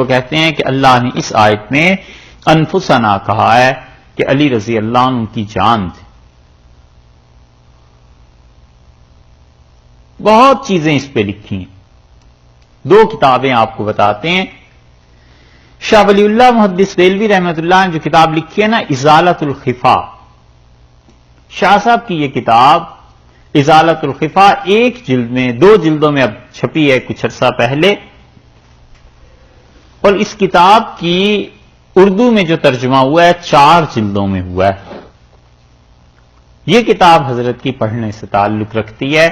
وہ کہتے ہیں کہ اللہ نے اس آیت میں انفسنا کہا ہے کہ علی رضی اللہ عنہ کی جان تھی. بہت چیزیں اس پہ لکھی ہیں. 2 کتابیں آپ کو بتاتے ہیں. شاہ ولی اللہ محدث دہلوی رحمۃ اللہ نے جو کتاب لکھی ہے نا ازالۃ الخفا، شاہ صاحب کی یہ کتاب ازالۃ الخفا 1 جلد میں 2 جلدوں میں اب چھپی ہے کچھ عرصہ پہلے، اور اس کتاب کی اردو میں جو ترجمہ ہوا ہے 4 جلدوں میں ہوا ہے. یہ کتاب حضرت کی پڑھنے سے تعلق رکھتی ہے.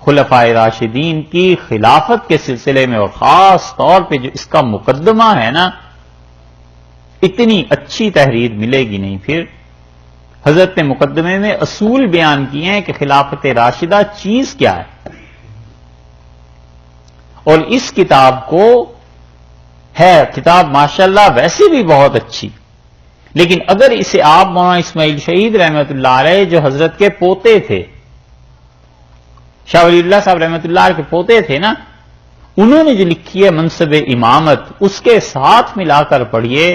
خلفائے راشدین کی خلافت کے سلسلے میں، اور خاص طور پہ جو اس کا مقدمہ ہے نا، اتنی اچھی تحریر ملے گی نہیں. پھر حضرت نے مقدمے میں اصول بیان کیے ہیں کہ خلافت راشدہ چیز کیا ہے. اور اس کتاب کو ہے کتاب ماشاءاللہ ویسے بھی بہت اچھی، لیکن اگر اسے آپ مولانا اسماعیل شہید رحمۃ اللہ علیہ جو حضرت کے پوتے تھے، شاہ ولی اللہ صاحب رحمۃ اللہ علیہ کے پوتے تھے نا، انہوں نے جو لکھی ہے منصب امامت، اس کے ساتھ ملا کر پڑھیے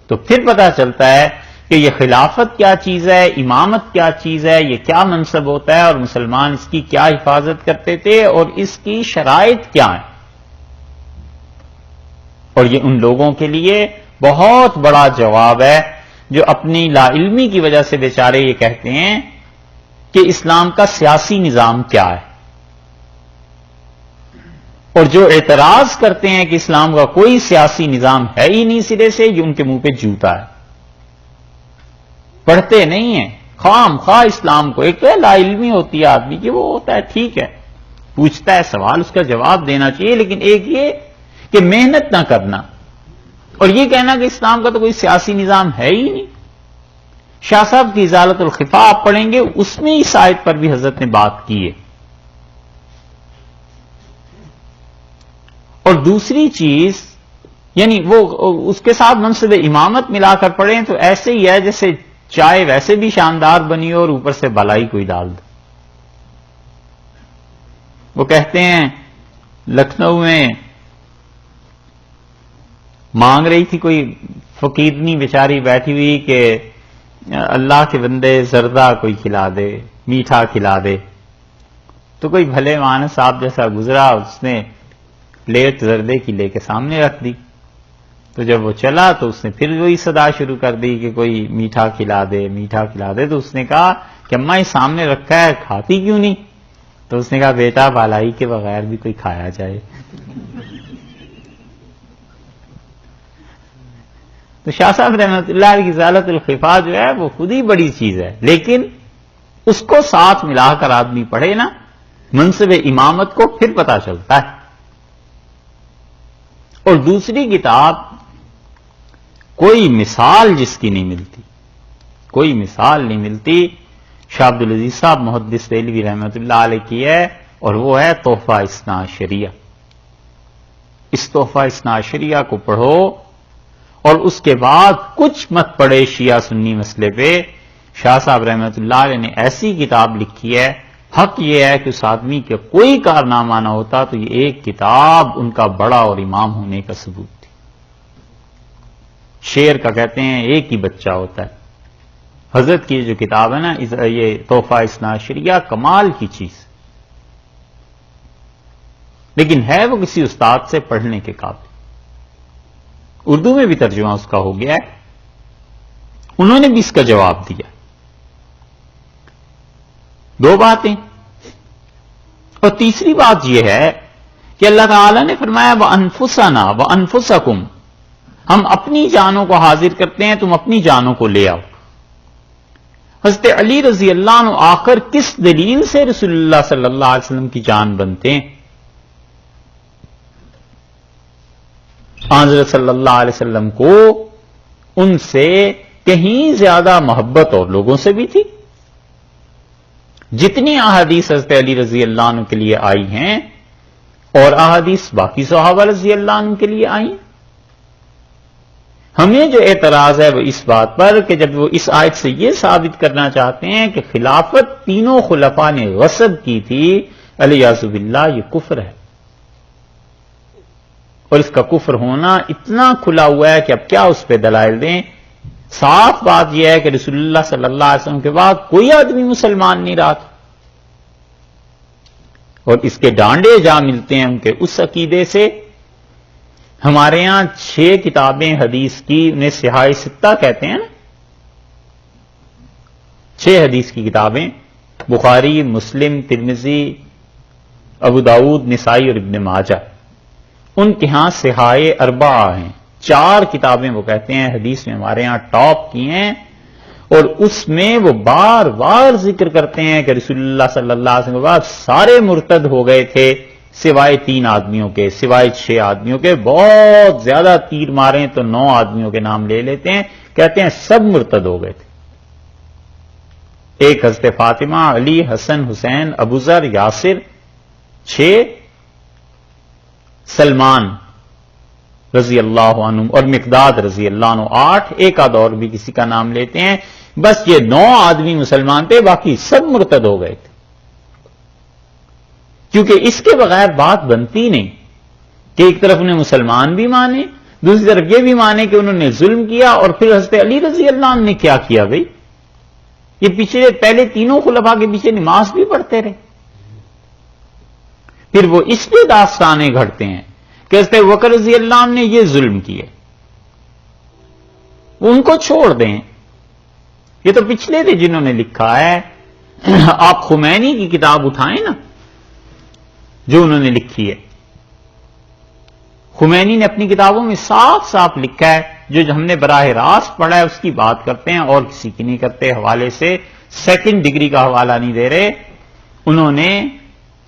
تو پھر پتہ چلتا ہے کہ یہ خلافت کیا چیز ہے، امامت کیا چیز ہے، یہ کیا منصب ہوتا ہے، اور مسلمان اس کی کیا حفاظت کرتے تھے، اور اس کی شرائط کیا ہیں. اور یہ ان لوگوں کے لیے بہت بڑا جواب ہے جو اپنی لا علمی کی وجہ سے بیچارے یہ کہتے ہیں کہ اسلام کا سیاسی نظام کیا ہے، اور جو اعتراض کرتے ہیں کہ اسلام کا کوئی سیاسی نظام ہے ہی نہیں سرے سے، یہ ان کے منہ پہ جوتا ہے. پڑھتے نہیں ہیں خام خواہ اسلام کو. ایک تو ہے لا علمی ہوتی ہے آدمی کی، وہ ہوتا ہے ٹھیک ہے، پوچھتا ہے سوال، اس کا جواب دینا چاہیے، لیکن ایک یہ کہ محنت نہ کرنا اور یہ کہنا کہ اسلام کا تو کوئی سیاسی نظام ہے ہی نہیں. شاہ صاحب کی ازالۃ الخفا آپ پڑھیں گے، اس میں اس آیت پر بھی حضرت نے بات کی ہے. اور دوسری چیز یعنی وہ اس کے ساتھ منصب امامت ملا کر پڑھیں تو ایسے ہی ہے جیسے چائے ویسے بھی شاندار بنی ہو اور اوپر سے بالائی کوئی ڈال دو. وہ کہتے ہیں لکھنؤ میں مانگ رہی تھی کوئی فقیرنی بیچاری بیٹھی ہوئی کہ اللہ کے بندے زردہ کوئی کھلا دے، میٹھا کھلا دے. تو کوئی بھلے مانس صاحب جیسا گزرا، اس نے پلیٹ زردے کی لے کے سامنے رکھ دی. تو جب وہ چلا تو اس نے پھر وہی صدا شروع کر دی کہ کوئی میٹھا کھلا دے، میٹھا کھلا دے. تو اس نے کہا کہ اماں یہ سامنے رکھا ہے، کھاتی کیوں نہیں؟ تو اس نے کہا بیٹا بالائی کے بغیر بھی کوئی کھایا جائے. تو شاہ صاحب رحمۃ اللہ علیہ کی ازالۃ الخفا جو ہے وہ خود ہی بڑی چیز ہے، لیکن اس کو ساتھ ملا کر آدمی پڑھے نا منصب امامت کو، پھر پتا چلتا ہے. اور دوسری کتاب کوئی مثال جس کی نہیں ملتی، کوئی مثال نہیں ملتی، شاہ عبد العزیز صاحب محدث دہلوی رحمۃ اللہ علیہ کی ہے، اور وہ ہے تحفہ اثنا عشریہ. اس تحفہ اثنا عشریہ کو پڑھو اور اس کے بعد کچھ مت پڑھے شیعہ سنی مسئلے پہ. شاہ صاحب رحمۃ اللہ علیہ نے ایسی کتاب لکھی ہے، حق یہ ہے کہ اس آدمی کے کوئی کارنامہ نہ ہوتا تو یہ ایک کتاب ان کا بڑا اور امام ہونے کا ثبوت تھی. شیر کا کہتے ہیں ایک ہی بچہ ہوتا ہے. حضرت کی جو کتاب ہے نا یہ تحفہ اثنا عشریہ، کمال کی چیز، لیکن ہے وہ کسی استاد سے پڑھنے کے قابل. اردو میں بھی ترجمہ اس کا ہو گیا ہے، انہوں نے بھی اس کا جواب دیا. 2 باتیں. اور تیسری بات یہ ہے کہ اللہ تعالی نے فرمایا وَأَنفُسَنَا وَأَنفُسَكُمْ، ہم اپنی جانوں کو حاضر کرتے ہیں، تم اپنی جانوں کو لے آؤ. حضرت علی رضی اللہ عنہ آخر کس دلیل سے رسول اللہ صلی اللہ علیہ وسلم کی جان بنتے ہیں؟ حضرت صلی اللہ علیہ وسلم کو ان سے کہیں زیادہ محبت اور لوگوں سے بھی تھی. جتنی احادیث حضرت علی رضی اللہ عنہ کے لیے آئی ہیں اور احادیث باقی صحابہ رضی اللہ عنہ کے لیے آئی ہیں. ہمیں جو اعتراض ہے وہ اس بات پر کہ جب وہ اس آیت سے یہ ثابت کرنا چاہتے ہیں کہ خلافت تینوں خلفاء نے غصب کی تھی، الیاذ باللہ یہ کفر ہے. اور اس کا کفر ہونا اتنا کھلا ہوا ہے کہ اب کیا اس پہ دلائل دیں. صاف بات یہ ہے کہ رسول اللہ صلی اللہ علیہ وسلم کے بعد کوئی آدمی مسلمان نہیں رہا تھا، اور اس کے ڈانڈے جا ملتے ہیں ان کے اس عقیدے سے. ہمارے ہاں 6 کتابیں حدیث کی، انہیں صحاح ستہ کہتے ہیں نا، 6 حدیث کی کتابیں، بخاری، مسلم، ترمذی، ابو داؤد، نسائی اور ابن ماجہ. ان کے ہاں صحاح اربعہ ہیں، 4 کتابیں وہ کہتے ہیں حدیث میں ہمارے ہاں ٹاپ کی ہیں، اور اس میں وہ بار بار ذکر کرتے ہیں کہ رسول اللہ صلی اللہ علیہ وسلم کے بعد سارے مرتد ہو گئے تھے سوائے 3 آدمیوں کے، سوائے 6 آدمیوں کے. بہت زیادہ تیر ماریں تو 9 آدمیوں کے نام لے لیتے ہیں، کہتے ہیں سب مرتد ہو گئے تھے. ایک حضرت فاطمہ، علی، حسن، حسین، ابوذر، یاسر 6، سلمان رضی اللہ عنہ اور مقداد رضی اللہ عنہ 8، ایک آدھ اور بھی کسی کا نام لیتے ہیں. بس یہ 9 آدمی مسلمان تھے، باقی سب مرتد ہو گئے تھے. کیونکہ اس کے بغیر بات بنتی نہیں کہ ایک طرف انہیں مسلمان بھی مانے، دوسری طرف یہ بھی مانے کہ انہوں نے ظلم کیا. اور پھر حضرت علی رضی اللہ عنہ نے کیا کیا بھائی؟ یہ پچھلے پہلے تینوں خلفاء کے پیچھے نماز بھی پڑھتے رہے. پھر وہ اس لیے داستانیں گھڑتے ہیں کہ حضرت بکر رضی اللہ عنہ نے یہ ظلم کیے، ان کو چھوڑ دیں. یہ تو پچھلے تھے جنہوں نے لکھا ہے. آپ خمینی کی کتاب اٹھائیں نا جو انہوں نے لکھی ہے. خمینی نے اپنی کتابوں میں صاف صاف لکھا ہے، جو ہم نے براہ راست پڑھا ہے اس کی بات کرتے ہیں اور کسی کی نہیں کرتے حوالے سے. 2nd ڈگری کا حوالہ نہیں دے رہے. انہوں نے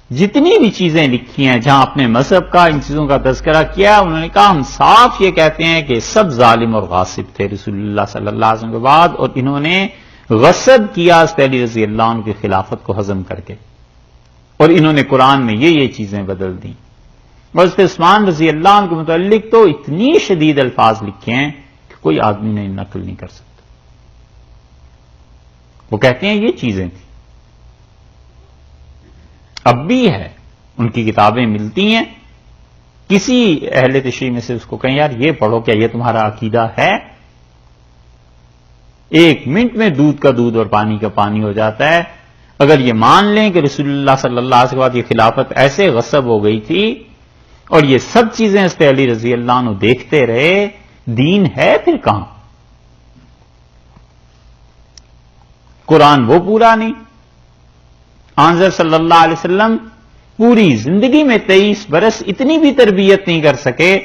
جتنی بھی چیزیں لکھی ہیں جہاں اپنے مذہب کا ان چیزوں کا تذکرہ کیا، انہوں نے کہا ہم صاف یہ کہتے ہیں کہ سب ظالم اور غاصب تھے رسول اللہ صلی اللہ علیہ وسلم کے بعد، اور انہوں نے غصب کیا حضرت علی رضی اللہ عنہ کی خلافت کو ہضم کر کے، اور انہوں نے قرآن میں یہ چیزیں بدل دیں. اور حضرت عثمان رضی اللہ عنہ کے متعلق تو اتنی شدید الفاظ لکھے ہیں کہ کوئی آدمی نے نقل نہیں کر سکتا. وہ کہتے ہیں یہ چیزیں تھیں. اب بھی ہے، ان کی کتابیں ملتی ہیں. کسی اہل تشریح میں سے اس کو کہیں یار یہ پڑھو، کیا یہ تمہارا عقیدہ ہے؟ 1 منٹ میں دودھ کا دودھ اور پانی کا پانی ہو جاتا ہے. اگر یہ مان لیں کہ رسول اللہ صلی اللہ علیہ وسلم کے بعد یہ خلافت ایسے غصب ہو گئی تھی اور یہ سب چیزیں حضرت علی رضی اللہ عنہ دیکھتے رہے، دین ہے پھر کہاں؟ قرآن وہ پورا نہیں. آنظر صلی اللہ علیہ وسلم پوری زندگی میں 23 برس اتنی بھی تربیت نہیں کر سکے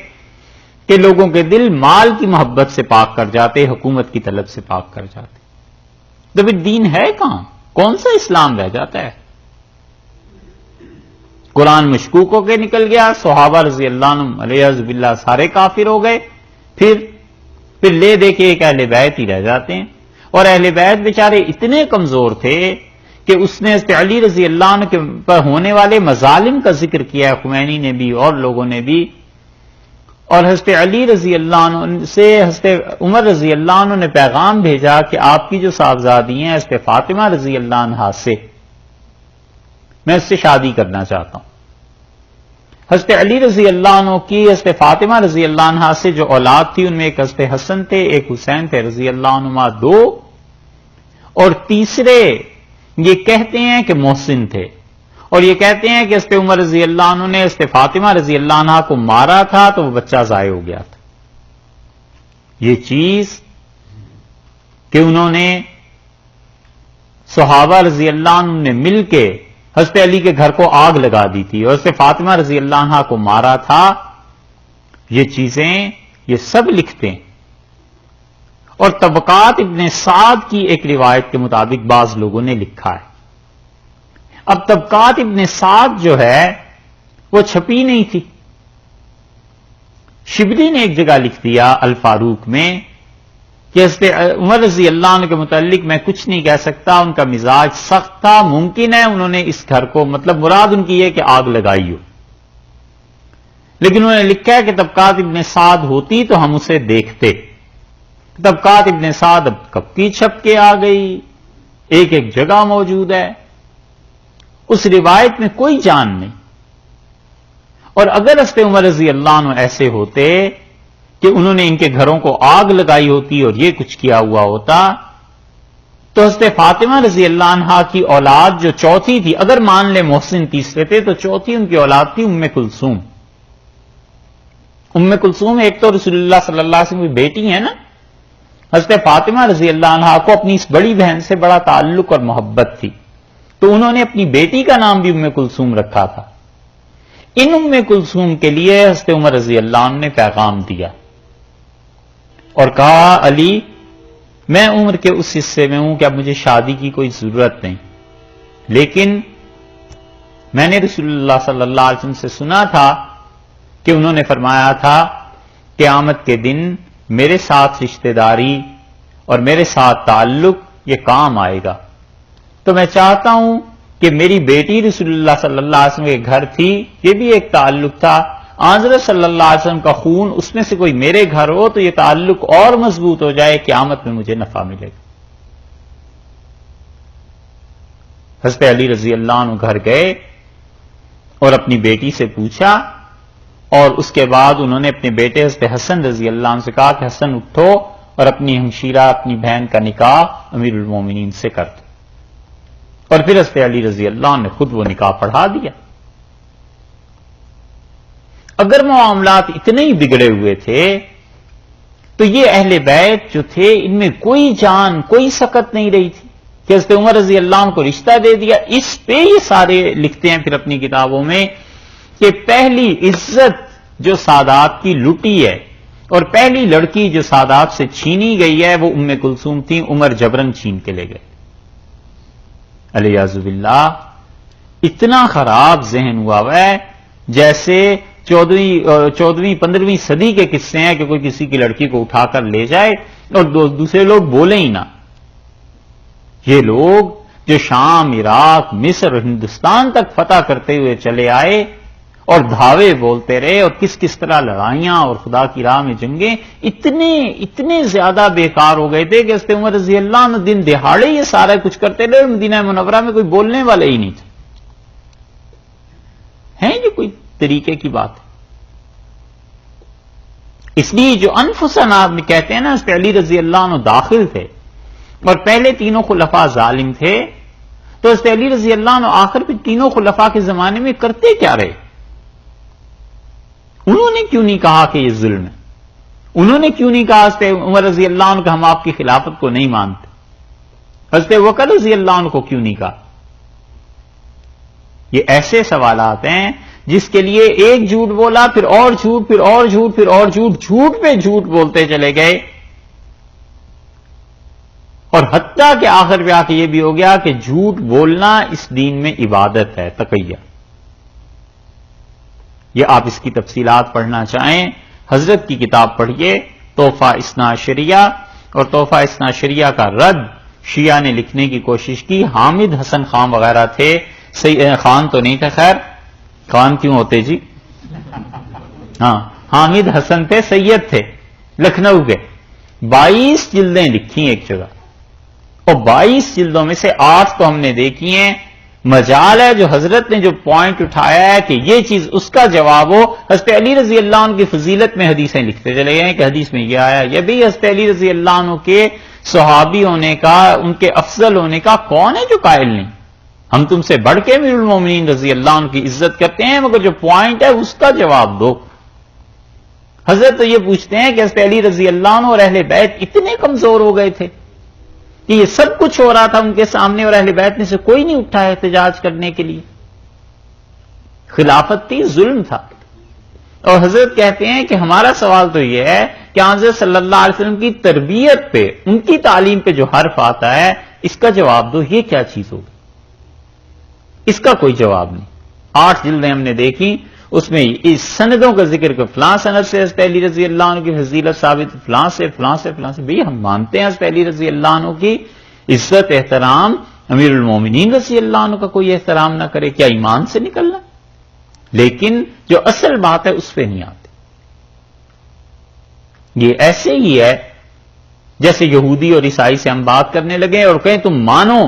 کہ لوگوں کے دل مال کی محبت سے پاک کر جاتے، حکومت کی طلب سے پاک کر جاتے. تو پھر دین ہے کہاں؟ کون سا اسلام رہ جاتا ہے؟ قرآن مشکوک ہو کے نکل گیا، صحابہ رضی اللہ عنہ علیہ باللہ سارے کافر ہو گئے. پھر لے دے کے ایک اہل بیت ہی رہ جاتے ہیں. اور اہل بیت بیچارے اتنے کمزور تھے کہ اس نے حضرت علی رضی اللہ عنہ کے پر ہونے والے مظالم کا ذکر کیا ہے، خمینی نے بھی اور لوگوں نے بھی. اور حضرت علی رضی اللہ عنہ سے حضرت عمر رضی اللہ عنہ نے پیغام بھیجا کہ آپ کی جو صاحبزادی ہیں حضرت فاطمہ رضی اللہ عنہ سے، میں اس سے شادی کرنا چاہتا ہوں. حضرت علی رضی اللہ عنہ کی حضرت فاطمہ رضی اللہ عنہ سے جو اولاد تھی ان میں ایک حضرت حسن تھے، ایک حسین تھے رضی اللہ عنہما 2، اور تیسرے یہ کہتے ہیں کہ محسن تھے. اور یہ کہتے ہیں کہ حضرت عمر رضی اللہ عنہ نے حضرت فاطمہ رضی اللہ عنہ کو مارا تھا تو وہ بچہ ضائع ہو گیا تھا. یہ چیز کہ انہوں نے صحابہ رضی اللہ عنہ نے مل کے حضرت علی کے گھر کو آگ لگا دی تھی اور حضرت فاطمہ رضی اللہ عنہ کو مارا تھا، یہ چیزیں یہ سب لکھتے ہیں. اور طبقات ابن سعد کی ایک روایت کے مطابق بعض لوگوں نے لکھا ہے. اب طبقات ابن سعد جو ہے وہ چھپی نہیں تھی. شبلی نے ایک جگہ لکھ دیا الفاروق میں کہ حضرت عمر رضی اللہ عنہ کے متعلق میں کچھ نہیں کہہ سکتا، ان کا مزاج سخت تھا، ممکن ہے انہوں نے اس گھر کو، مطلب مراد ان کی یہ کہ آگ لگائی ہو، لیکن انہوں نے لکھا ہے کہ طبقات ابن سعد ہوتی تو ہم اسے دیکھتے. طبقات ابن سعد اب کب کی چھپ کے آ گئی، ایک ایک جگہ موجود ہے، اس روایت میں کوئی جان نہیں. اور اگر حضرت عمر رضی اللہ عنہ ایسے ہوتے کہ انہوں نے ان کے گھروں کو آگ لگائی ہوتی اور یہ کچھ کیا ہوا ہوتا تو حضرت فاطمہ رضی اللہ عنہا کی اولاد جو چوتھی تھی، اگر مان لے محسن تیسرے تھے تو چوتھی ان کی اولاد تھی ام کلثوم. ام کلثوم ایک تو رسول اللہ صلی اللہ علیہ وسلم کی بیٹی ہے نا. حضرت فاطمہ رضی اللہ عنہا کو اپنی اس بڑی بہن سے بڑا تعلق اور محبت تھی، تو انہوں نے اپنی بیٹی کا نام بھی ام کلثوم رکھا تھا. ان ام کلثوم کے لیے حضرت عمر رضی اللہ عنہ نے پیغام دیا اور کہا علی میں عمر کے اس حصے میں ہوں کہ اب مجھے شادی کی کوئی ضرورت نہیں، لیکن میں نے رسول اللہ صلی اللہ علیہ وسلم سے سنا تھا کہ انہوں نے فرمایا تھا قیامت کے دن میرے ساتھ رشتہ داری اور میرے ساتھ تعلق یہ کام آئے گا، تو میں چاہتا ہوں کہ میری بیٹی رسول اللہ صلی اللہ علیہ وسلم کے گھر تھی، یہ بھی ایک تعلق تھا. حضرت صلی اللہ علیہ وسلم کا خون اس میں سے کوئی میرے گھر ہو تو یہ تعلق اور مضبوط ہو جائے، قیامت میں مجھے نفع ملے گا. حضرت علی رضی اللہ عنہ گھر گئے اور اپنی بیٹی سے پوچھا، اور اس کے بعد انہوں نے اپنے بیٹے حضرت حسن رضی اللہ عنہ سے کہا کہ حسن اٹھو اور اپنی ہمشیرہ اپنی بہن کا نکاح امیر المومنین سے کر دو. اور پھر حضرت علی رضی اللہ عنہ نے خود وہ نکاح پڑھا دیا. اگر معاملات اتنے ہی بگڑے ہوئے تھے تو یہ اہل بیت جو تھے ان میں کوئی جان کوئی سکت نہیں رہی تھی کہ حضرت عمر رضی اللہ عنہ کو رشتہ دے دیا. اس پہ یہ سارے لکھتے ہیں پھر اپنی کتابوں میں کہ پہلی عزت جو سادات کی لٹی ہے اور پہلی لڑکی جو سادات سے چھینی گئی ہے وہ ام کلثوم تھی، عمر جبرن چھین کے لے گئے. علیاذ باللہ اتنا خراب ذہن ہوا ہے جیسے 14ویں 15ویں صدی کے قصے ہیں کہ کوئی کسی کی لڑکی کو اٹھا کر لے جائے اور دوسرے لوگ بولیں ہی نہ. یہ لوگ جو شام، عراق، مصر، ہندوستان تک فتح کرتے ہوئے چلے آئے اور دھاوے بولتے رہے اور کس کس طرح لڑائیاں اور خدا کی راہ میں جنگیں اتنے زیادہ بیکار ہو گئے تھے کہ حضرت عمر رضی اللہ عنہ دن دہاڑے یہ سارا کچھ کرتے رہے. مدینہ منورہ میں کوئی بولنے والے ہی نہیں تھے. ہیں یہ کوئی طریقے کی بات ہے؟ اس لیے جو انفسنا میں کہتے ہیں نا حضرت علی رضی اللہ عنہ داخل تھے اور پہلے تینوں خلفاء ظالم تھے، تو حضرت علی رضی اللہ عنہ آخر پہ تینوں خلفاء کے زمانے میں کرتے کیا رہے؟ انہوں نے کیوں نہیں کہا کہ یہ ظلم ہے؟ انہوں نے کیوں نہیں کہا حضرت عمر رضی اللہ عنہ کہ ہم آپ کی خلافت کو نہیں مانتے؟ حضرت بکر رضی اللہ عنہ کو کیوں نہیں کہا؟ یہ ایسے سوالات ہیں جس کے لیے ایک جھوٹ بولا پھر اور جھوٹ پھر اور جھوٹ پھر اور جھوٹ، جھوٹ پہ جھوٹ بولتے چلے گئے، اور حتیٰ کہ آخر پہ آ کے یہ بھی ہو گیا کہ جھوٹ بولنا اس دین میں عبادت ہے، تقیہ. یہ آپ اس کی تفصیلات پڑھنا چاہیں حضرت کی کتاب پڑھیے تحفہ اثنا عشریہ، اور تحفہ اثنا عشریہ کا رد شیعہ نے لکھنے کی کوشش کی. حامد حسن خان وغیرہ تھے، خان تو نہیں تھا، خیر خان کیوں ہوتے جی؟ ہاں حامد حسن تھے، سید تھے لکھنؤ کے. 22 جلدیں لکھی ایک جگہ، اور 22 جلدوں میں سے 8 تو ہم نے دیکھی ہیں. مجال ہے جو حضرت نے جو پوائنٹ اٹھایا ہے کہ یہ چیز اس کا جواب ہو. حضرت علی رضی اللہ عنہ کی فضیلت میں حدیثیں لکھتے چلے گئے کہ حدیث میں یہ آیا. یہ بھی حضرت علی رضی اللہ عنہ کے صحابی ہونے کا، ان کے افضل ہونے کا کون ہے جو قائل نہیں؟ ہم تم سے بڑھ کے امیر المومنین رضی اللہ عنہ کی عزت کرتے ہیں، مگر جو پوائنٹ ہے اس کا جواب دو. حضرت تو یہ پوچھتے ہیں کہ حضرت علی رضی اللہ عنہ اور اہل بیت اتنے کمزور ہو گئے تھے کہ یہ سب کچھ ہو رہا تھا ان کے سامنے اور اہل بیت میں سے کوئی نہیں اٹھا احتجاج کرنے کے لیے. خلافت تھی، ظلم تھا. اور حضرت کہتے ہیں کہ ہمارا سوال تو یہ ہے کہ حضرت صلی اللہ علیہ وسلم کی تربیت پہ، ان کی تعلیم پہ جو حرف آتا ہے اس کا جواب دو. یہ کیا چیز ہوگی؟ اس کا کوئی جواب نہیں. 8 جلدیں ہم نے دیکھی، اس میں اس سندوں کا ذکر کہ فلاں سند سے حضرت علی رضی اللہ عنہ کی فضیلت ثابت، فلاں سے فلاں سے فلاں سے. بھئی ہم مانتے ہیں حضرت علی رضی اللہ عنہ کی عزت احترام، امیر المومنین رضی اللہ عنہ کا کوئی احترام نہ کرے، کیا ایمان سے نکلنا؟ لیکن جو اصل بات ہے اس پہ نہیں آتے. یہ ایسے ہی ہے جیسے یہودی اور عیسائی سے ہم بات کرنے لگے اور کہیں تم مانو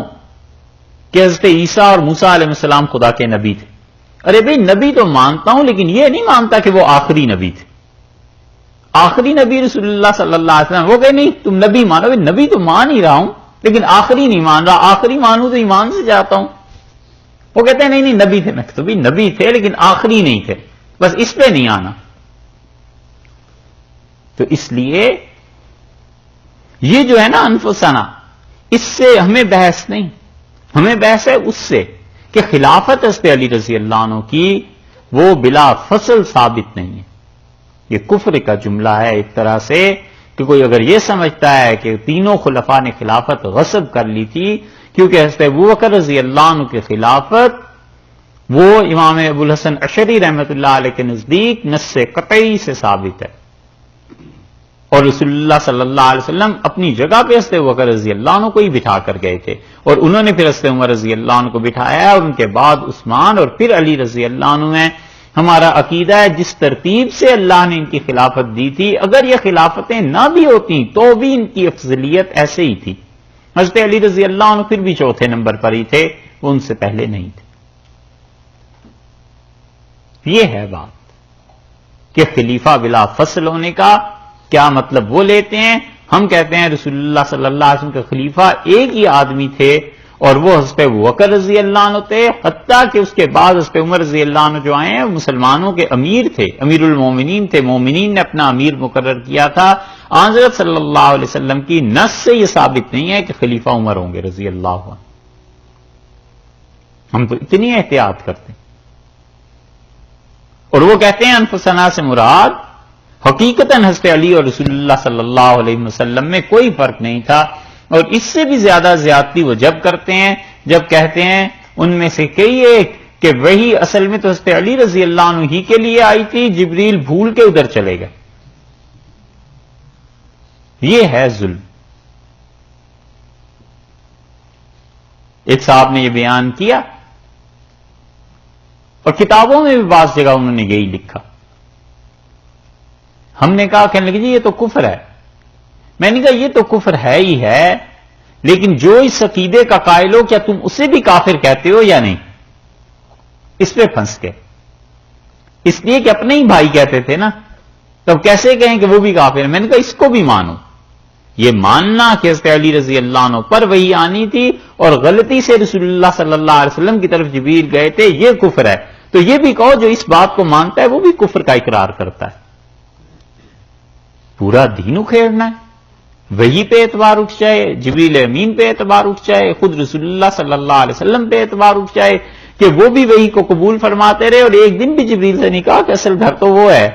کہ حضرت عیسیٰ اور موسیٰ علیہ السلام خدا کے نبی تھے. ارے بھئی نبی تو مانتا ہوں لیکن یہ نہیں مانتا کہ وہ آخری نبی تھے. آخری نبی رسول اللہ صلی اللہ علیہ وسلم. وہ کہ نہیں تم نبی مانو. نبی تو مان ہی رہا ہوں لیکن آخری نہیں مان رہا. آخری مانوں تو ایمان سے جاتا ہوں. وہ کہتے ہیں نہیں نبی تھے. میں تو بھی نبی تھے لیکن آخری نہیں تھے, بس اس پہ نہیں آنا. تو اس لیے یہ جو ہے نا انفسنا, اس سے ہمیں بحث نہیں, ہمیں بحث ہے اس سے کہ خلافت حضرت علی رضی اللہ عنہ کی وہ بلا فصل ثابت نہیں ہے. یہ کفر کا جملہ ہے ایک طرح سے, کہ کوئی اگر یہ سمجھتا ہے کہ تینوں خلفاء نے خلافت غصب کر لی تھی, کیونکہ حضرت ابوبکر رضی اللہ عنہ کی خلافت وہ امام ابو الحسن اشعری رحمۃ اللہ علیہ کے نزدیک نص قطعی سے ثابت ہے, اور رسول اللہ صلی اللہ علیہ وسلم اپنی جگہ پہ حضرت ابوبکر رضی اللہ عنہ کو ہی بٹھا کر گئے تھے, اور انہوں نے پھر حضرت عمر رضی اللہ عنہ کو بٹھایا, اور ان کے بعد عثمان اور پھر علی رضی اللہ عنہ ہیں. ہمارا عقیدہ ہے جس ترتیب سے اللہ نے ان کی خلافت دی تھی, اگر یہ خلافتیں نہ بھی ہوتی تو بھی ان کی افضلیت ایسے ہی تھی. حضرت علی رضی اللہ عنہ پھر بھی چوتھے نمبر پر ہی تھے, وہ ان سے پہلے نہیں تھے. یہ ہے بات کہ خلیفہ بلا فصل ہونے کا کیا مطلب وہ لیتے ہیں. ہم کہتے ہیں رسول اللہ صلی اللہ علیہ وسلم کے خلیفہ ایک ہی آدمی تھے, اور وہ حضرت ابوبکر رضی اللہ عنہ تھے, حتیٰ کہ اس کے بعد حضرت عمر رضی اللہ عنہ جو آئے ہیں مسلمانوں کے امیر تھے, امیر المومنین تھے. مومنین نے اپنا امیر مقرر کیا تھا. حضرت صلی اللہ علیہ وسلم کی نص سے یہ ثابت نہیں ہے کہ خلیفہ عمر ہوں گے رضی اللہ عنہ. ہم تو اتنی احتیاط کرتے ہیں. اور وہ کہتے ہیں انفسنا سے مراد حقیقتاً حضرت علی اور رسول اللہ صلی اللہ علیہ وسلم میں کوئی فرق نہیں تھا. اور اس سے بھی زیادہ زیادتی وہ جب کرتے ہیں جب کہتے ہیں ان میں سے کئی ایک کہ وہی اصل میں تو حضرت علی رضی اللہ عنہ ہی کے لیے آئی تھی, جبریل بھول کے ادھر چلے گئے. یہ ہے ظلم. ایک صاحب نے یہ بیان کیا, اور کتابوں میں بھی بعض جگہ انہوں نے یہی لکھا. ہم نے کہا کہنے لگے جی یہ تو کفر ہے. میں نے کہا یہ تو کفر ہے ہی ہے, لیکن جو اس عقیدے کا قائل ہو کیا تم اسے بھی کافر کہتے ہو یا نہیں؟ اس پہ پھنس کے, اس لیے کہ اپنے ہی بھائی کہتے تھے نا, تب کیسے کہیں کہ وہ بھی کافر ہے؟ میں نے کہا اس کو بھی مانو. یہ ماننا کہ حضرت علی رضی اللہ عنہ پر وہی آنی تھی اور غلطی سے رسول اللہ صلی اللہ علیہ وسلم کی طرف جبریل گئے تھے, یہ کفر ہے. تو یہ بھی کہو جو اس بات کو مانتا ہے وہ بھی کفر کا اقرار کرتا ہے. پورا دین اکھیڑنا ہے, وہی پہ اعتبار اٹھ جائے, جبریل امین پہ اعتبار اٹھ جائے, خود رسول اللہ صلی اللہ علیہ وسلم پہ اعتبار اٹھ جائے کہ وہ بھی وہی کو قبول فرماتے رہے, اور ایک دن بھی جبریل سے نہیں کہا کہ اصل گھر تو وہ ہے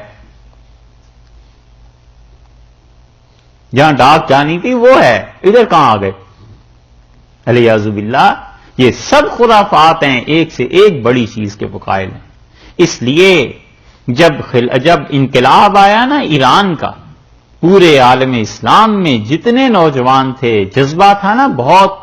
جہاں ڈاک جانی تھی وہ ہے, ادھر کہاں آ گئے؟ الیاذ باللہ. یہ سب خرافات ہیں, ایک سے ایک بڑی چیز کے مقابل ہیں. اس لیے جب انقلاب آیا نا ایران کا, پورے عالم اسلام میں جتنے نوجوان تھے, جذبہ تھا نا بہت.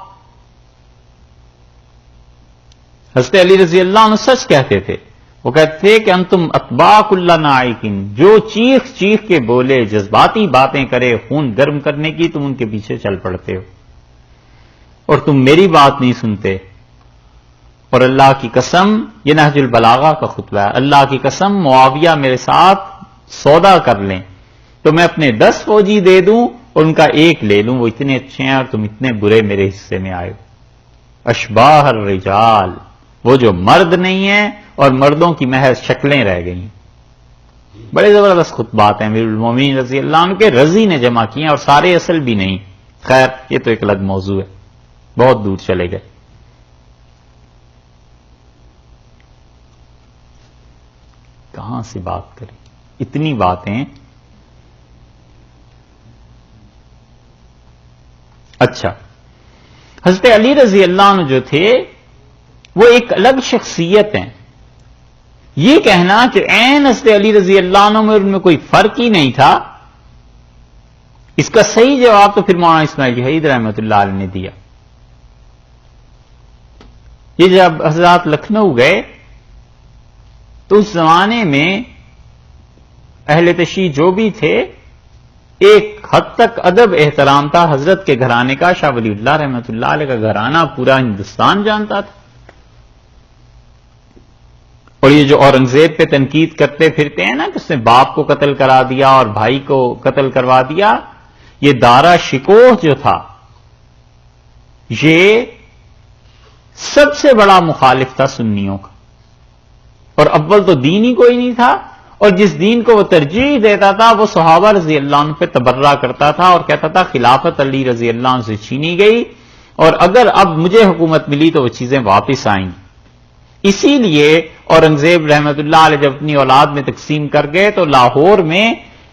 حضرت علی رضی اللہ عنہ سچ کہتے تھے, وہ کہتے تھے کہ انتم اتباع کل نائکن, جو چیخ چیخ کے بولے, جذباتی باتیں کرے, خون گرم کرنے کی, تم ان کے پیچھے چل پڑتے ہو اور تم میری بات نہیں سنتے. اور اللہ کی قسم, یہ نہج البلاغہ کا خطبہ ہے, اللہ کی قسم معاویہ میرے ساتھ سودا کر لیں تو میں اپنے 10 فوجی دے دوں اور ان کا ایک لے لوں, وہ اتنے اچھے ہیں اور تم اتنے برے میرے حصے میں آئے. اشباہ الرجال, وہ جو مرد نہیں ہیں اور مردوں کی محض شکلیں رہ گئی. بڑے زبردست خطبات ہیں امیر المومنین رضی اللہ عنہ کے, رضی نے جمع کیے ہیں, اور سارے اصل بھی نہیں. خیر یہ تو ایک الگ موضوع ہے, بہت دور چلے گئے. کہاں سے بات کریں, اتنی باتیں. اچھا, حضرت علی رضی اللہ عنہ جو تھے وہ ایک الگ شخصیت ہیں. یہ کہنا کہ عین حضرت علی رضی اللہ عنہ میں ان میں کوئی فرق ہی نہیں تھا, اس کا صحیح جواب تو پھر مولانا اسماعیل حید رحمۃ اللہ علیہ نے دیا. یہ جب حضرات لکھنؤ گئے تو اس زمانے میں اہل تشیع جو بھی تھے, ایک حد تک ادب احترام تھا حضرت کے گھرانے کا. شاہ ولی اللہ رحمۃ اللہ علیہ کا گھرانہ پورا ہندوستان جانتا تھا, اور یہ جو اورنگزیب پہ تنقید کرتے پھرتے ہیں نا کہ اس نے باپ کو قتل کرا دیا اور بھائی کو قتل کروا دیا، یہ دارا شکوہ جو تھا یہ سب سے بڑا مخالف تھا سنیوں کا، اور اول تو دین ہی کوئی نہیں تھا، اور جس دین کو وہ ترجیح دیتا تھا وہ صحابہ رضی اللہ عنہ پہ تبرہ کرتا تھا اور کہتا تھا خلافت علی رضی اللہ عنہ سے چھینی گئی، اور اگر اب مجھے حکومت ملی تو وہ چیزیں واپس آئیں گی۔ اسی لیے اورنگزیب رحمت اللہ علیہ جب اپنی اولاد میں تقسیم کر گئے تو لاہور میں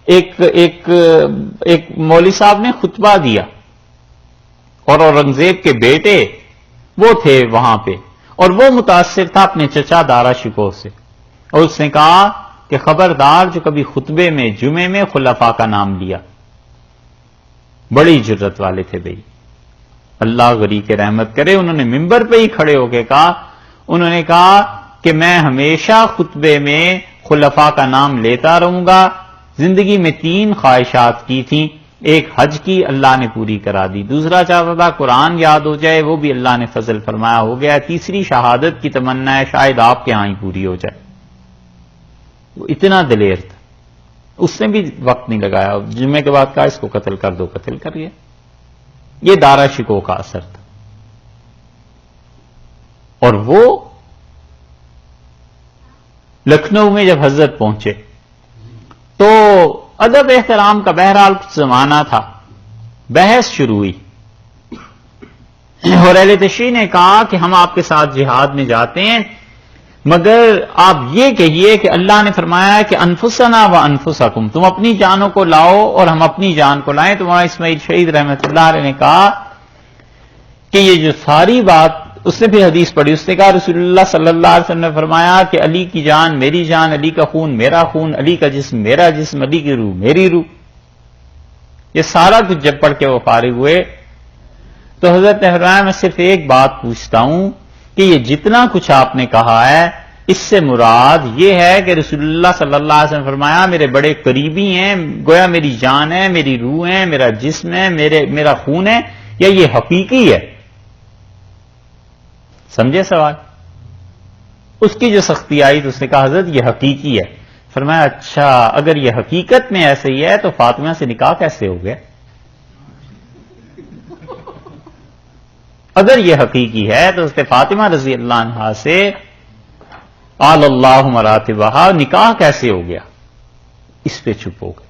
ایک مولوی صاحب نے خطبہ دیا، اور اورنگزیب کے بیٹے وہ تھے وہاں پہ، اور وہ متاثر تھا اپنے چچا دارا شکوہ سے، اور اس نے کہا کہ خبردار جو کبھی خطبے میں جمعے میں خلفاء کا نام لیا۔ بڑی جرت والے تھے بھائی، اللہ غری کے رحمت کرے، انہوں نے ممبر پہ ہی کھڑے ہو کے کہا، انہوں نے کہا کہ میں ہمیشہ خطبے میں خلفاء کا نام لیتا رہوں گا۔ زندگی میں 3 خواہشات کی تھیں، ایک حج کی اللہ نے پوری کرا دی، دوسرا چاہتا تھا قرآن یاد ہو جائے، وہ بھی اللہ نے فضل فرمایا ہو گیا، تیسری شہادت کی تمنا ہے شاید آپ کے ہاں ہی پوری ہو جائے۔ وہ اتنا دلیر تھا، اس نے بھی وقت نہیں لگایا، جمعے کے بعد کہا اس کو قتل کر دو، قتل کر گیا۔ یہ دارا شکوہ کا اثر تھا۔ اور وہ لکھنؤ میں جب حضرت پہنچے تو ادب احترام کا بہرحال کچھ زمانہ تھا، بحث شروع ہوئی، اور اہل تشیع نے کہا کہ ہم آپ کے ساتھ جہاد میں جاتے ہیں، مگر آپ یہ کہیے کہ اللہ نے فرمایا کہ انفسنا و انفسکم، تم اپنی جانوں کو لاؤ اور ہم اپنی جان کو لائیں۔ تو مولانا اسماعیل شہید رحمۃ اللہ علیہ نے کہا کہ یہ جو ساری بات، اس نے پھر حدیث پڑھی، اس نے کہا رسول اللہ صلی اللہ علیہ وسلم نے فرمایا کہ علی کی جان میری جان، علی کا خون میرا خون، علی کا جسم میرا جسم، علی کی روح میری روح۔ یہ سارا کچھ جب پڑھ کے وہ فارغ ہوئے تو حضرت نے فرمایا میں صرف ایک بات پوچھتا ہوں کہ یہ جتنا کچھ آپ نے کہا ہے اس سے مراد یہ ہے کہ رسول اللہ صلی اللہ علیہ وسلم فرمایا میرے بڑے قریبی ہیں، گویا میری جان ہے، میری روح ہے، میرا جسم ہے، میرا خون ہے، یا یہ حقیقی ہے؟ سمجھے سوال؟ اس کی جو سختی آئی تو اس نے کہا حضرت یہ حقیقی ہے۔ فرمایا اچھا اگر یہ حقیقت میں ایسے ہی ہے تو فاطمہ سے نکاح کیسے ہو گیا؟ اگر یہ حقیقی ہے تو اس نے فاطمہ رضی اللہ عنہا سے آل اللہ مراتبہا نکاح کیسے ہو گیا؟ اس پہ چپ ہو گئے۔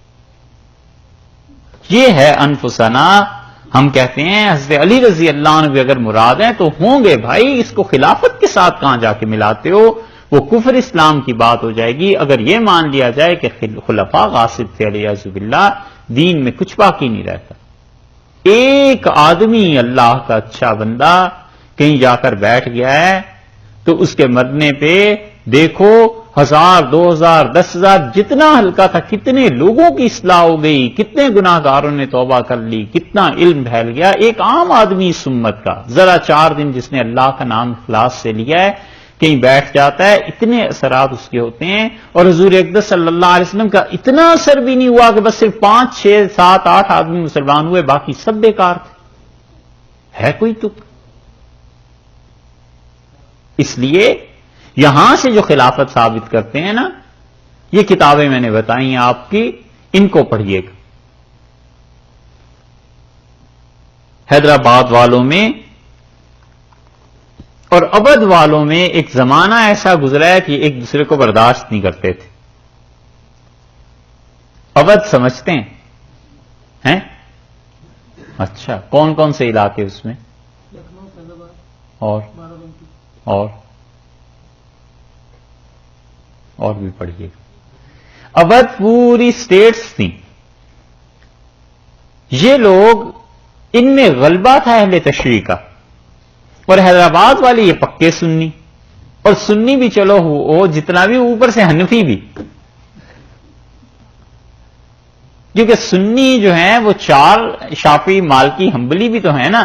یہ ہے انفسنا۔ ہم کہتے ہیں حضرت علی رضی اللہ عنہ بھی اگر مراد ہیں تو ہوں گے بھائی، اس کو خلافت کے ساتھ کہاں جا کے ملاتے ہو؟ وہ کفر اسلام کی بات ہو جائے گی اگر یہ مان لیا جائے کہ خلفاء غاصب تھے علیہ باللہ، دین میں کچھ باقی نہیں رہتا۔ ایک آدمی اللہ کا اچھا بندہ کہیں جا کر بیٹھ گیا ہے تو اس کے مرنے پہ دیکھو 1000 2000 10,000 جتنا ہلکا تھا کتنے لوگوں کی اصلاح ہو گئی، کتنے گناہ گاروں نے توبہ کر لی، کتنا علم پھیل گیا۔ ایک عام آدمی اس امت کا ذرا 4 دن جس نے اللہ کا نام اخلاص سے لیا ہے کہیں بیٹھ جاتا ہے، اتنے اثرات اس کے ہوتے ہیں۔ اور حضور اقدس صلی اللہ علیہ وسلم کا اتنا اثر بھی نہیں ہوا کہ بس صرف 5 6 7 8 آدمی مسلمان ہوئے، باقی سب بیکار تھے۔ ہے کوئی تک؟ اس لیے یہاں سے جو خلافت ثابت کرتے ہیں نا، یہ کتابیں میں نے بتائی ہیں آپ کی، ان کو پڑھیے گا۔ حیدرآباد والوں میں اور اودھ والوں میں ایک زمانہ ایسا گزرا ہے کہ ایک دوسرے کو برداشت نہیں کرتے تھے۔ اودھ سمجھتے ہیں؟ اچھا کون کون سے علاقے اس میں؟ اور بھی پڑھیے گا۔ اودھ پوری سٹیٹس تھیں، یہ لوگ ان میں غلبہ تھا اہل تشریع کا، اور حیدرآباد والے یہ پکے سنی، اور سنی بھی چلو ہو جتنا بھی، اوپر سے حنفی بھی، کیونکہ سنی جو ہیں وہ 4 شافعی مالکی حنبلی بھی تو ہیں نا،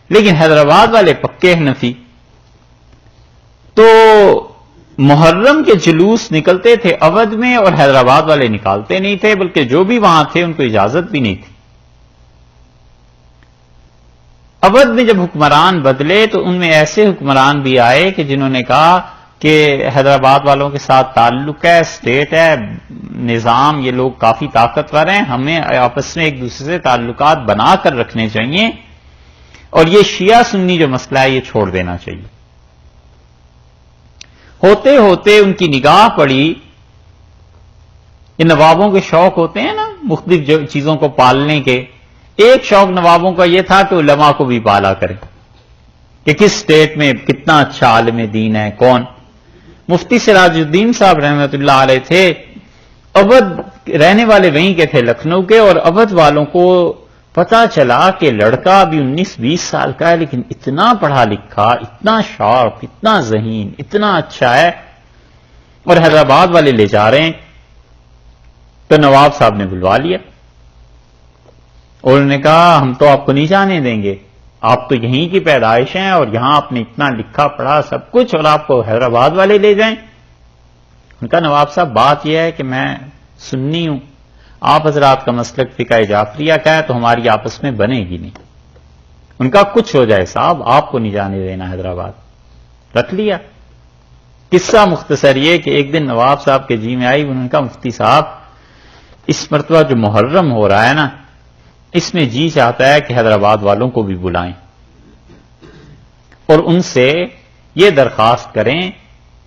لیکن حیدرآباد والے پکے حنفی۔ تو محرم کے جلوس نکلتے تھے اودھ میں، اور حیدرآباد والے نکالتے نہیں تھے، بلکہ جو بھی وہاں تھے ان کو اجازت بھی نہیں تھی۔ اودھ میں جب حکمران بدلے تو ان میں ایسے حکمران بھی آئے کہ جنہوں نے کہا کہ حیدرآباد والوں کے ساتھ تعلق ہے، اسٹیٹ ہے، نظام، یہ لوگ کافی طاقتور ہیں، ہمیں آپس میں ایک دوسرے سے تعلقات بنا کر رکھنے چاہیے، اور یہ شیعہ سنی جو مسئلہ ہے یہ چھوڑ دینا چاہیے۔ ہوتے ہوتے ان کی نگاہ پڑی، یہ نوابوں کے شوق ہوتے ہیں نا مختلف چیزوں کو پالنے کے، ایک شوق نوابوں کا یہ تھا کہ علماء کو بھی پالا کریں، کہ کس اسٹیٹ میں کتنا اچھا عالم دین ہے کون۔ مفتی سراج الدین صاحب رحمۃ اللہ علیہ تھے، اودھ رہنے والے وہیں کے تھے، لکھنؤ کے، اور اودھ والوں کو پتا چلا کہ لڑکا ابھی 19-20 سال کا ہے لیکن اتنا پڑھا لکھا، اتنا شارپ، اتنا ذہین، اتنا اچھا ہے، اور حیدرآباد والے لے جا رہے ہیں۔ تو نواب صاحب نے بلوا لیا اور انہوں نے کہا ہم تو آپ کو نہیں جانے دیں گے، آپ تو یہیں کی پیدائش ہیں اور یہاں آپ نے اتنا لکھا پڑھا سب کچھ، اور آپ کو حیدرآباد والے لے جائیں۔ ان کا نواب صاحب بات یہ ہے کہ میں سنی ہوں، آپ حضرات کا مسلک فقہ جعفریہ کا ہے تو ہماری آپس میں بنے گی نہیں۔ ان کا کچھ ہو جائے صاحب، آپ کو نہیں جانے دینا حیدرآباد۔ رکھ لیا۔ قصہ مختصر یہ کہ ایک دن نواب صاحب کے جی میں آئی، انہوں نے کہا مفتی صاحب اس مرتبہ جو محرم ہو رہا ہے نا، اس میں جی چاہتا ہے کہ حیدرآباد والوں کو بھی بلائیں اور ان سے یہ درخواست کریں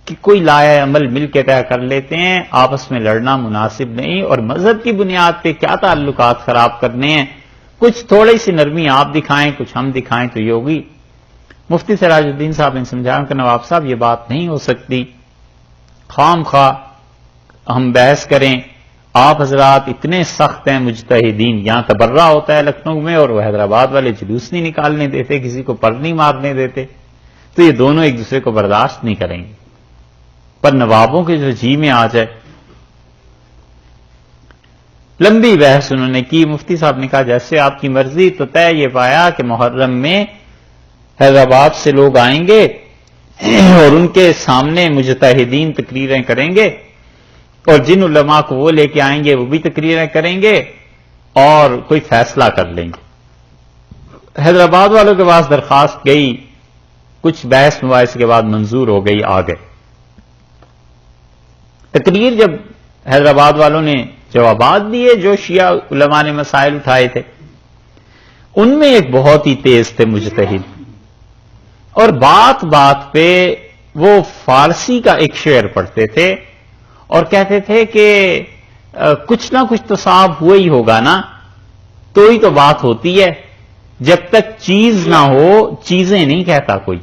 کہ کوئی لائحہ عمل مل کے طے کر لیتے ہیں، آپس میں لڑنا مناسب نہیں، اور مذہب کی بنیاد پہ کیا تعلقات خراب کرنے ہیں، کچھ تھوڑی سی نرمی آپ دکھائیں، کچھ ہم دکھائیں تو یہ ہوگی۔ مفتی سراج الدین صاحب نے سمجھایا کہ نواب صاحب یہ بات نہیں ہو سکتی، خام خواہ ہم بحث کریں، آپ حضرات اتنے سخت ہیں مجتہدین، یہاں تبرہ ہوتا ہے لکھنؤ میں، اور وہ حیدرآباد والے جلوس نہیں نکالنے دیتے، کسی کو پر نہیں مارنے دیتے، تو یہ دونوں ایک دوسرے کو برداشت نہیں کریں گے۔ پر نوابوں کے جو جی میں آ جائے، لمبی بحث انہوں نے کی، مفتی صاحب نے کہا جیسے آپ کی مرضی، تو طے یہ پایا کہ محرم میں حیدرآباد سے لوگ آئیں گے اور ان کے سامنے مجتہدین تقریریں کریں گے، اور جن علماء کو وہ لے کے آئیں گے وہ بھی تقریریں کریں گے اور کوئی فیصلہ کر لیں گے۔ حیدرآباد والوں کے پاس درخواست گئی، کچھ بحث مباحث کے بعد منظور ہو گئی، آ گئے۔ تقریر جب حیدرآباد والوں نے جوابات دیے جو شیعہ علماء نے مسائل اٹھائے تھے، ان میں ایک بہت ہی تیز تھے مجتہد، اور بات بات پہ وہ فارسی کا ایک شعر پڑھتے تھے اور کہتے تھے کہ کچھ نہ کچھ تو صاحب ہوا ہی ہوگا نا، تو ہی تو بات ہوتی ہے، جب تک چیز نہ ہو چیزیں نہیں کہتا کوئی،